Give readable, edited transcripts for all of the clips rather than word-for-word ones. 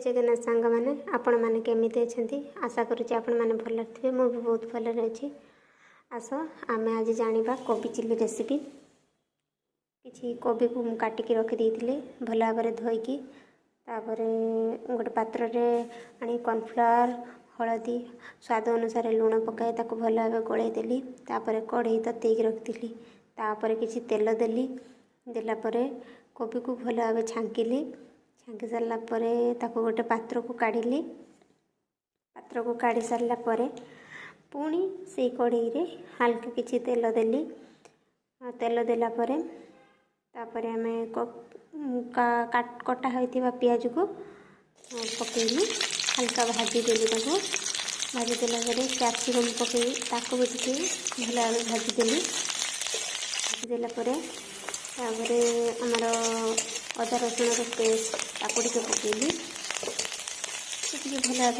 जगन्नाथ सांग मैंने आपण मैंने केमिति अच्छे आशा करुँचे आपण मैंने भल थे मु भी बहुत भल अच्छी। आस आम आज जाना कोबी चिल्ली रेसिपी। किसी कोबी को काटिकी रखी भल भाव में धोईकी गोटे पात्र आनी कॉर्नफ्लावर हलदी स्वाद अनुसार लुण पकाए ताको भल भाव गोलैदेली। कढ़ई ततेक रखी किसी तेल देली देलापर कोबी को भल भाव छांकिली। छांकी सारा गोटे पात्र को काढ़ी पात्र को काढ़ी सारा पुणी से कढ़ई रे हल्का किसी तेल देली। तेल देलापर आम कटा होता पियाज को पकईली हल्का भाजीदेली भाजीदेला कैप्सिकम पकई ताको भी टी भल भाव भाजीदेली। भाजीदेलापर आमर अदा रसुण पेस्ट ताको टे पकईली भल भाव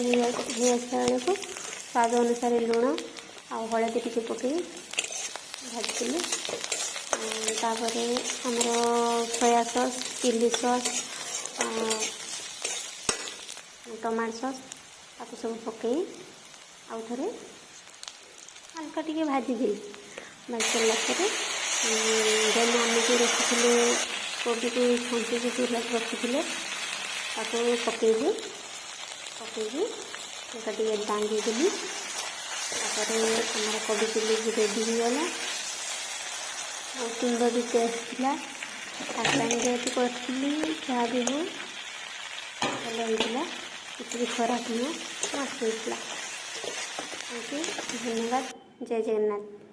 आसला बेलू स्वाद अनुसार लुण आ हलदी टी पकई भाजीदेली। तापर आमर soya sauce chilli sauce tomato sauce ताको सब पकई आउ थे हल्का टी भाजीदेली। भाजी सारापर जेन आम जो रखी कोबी को छांकी रखी पकईली पकईकी टे डांगी देली। आमर कोबी चिल्ली रेडी होगला। बहुत सुंदर भी टेस्ट था। जेहतु करी जहाँ भी हो भल होता किसी भी खराब नुह मस्त होता। थैंक यू धन्यवाद। जय जगन्नाथ।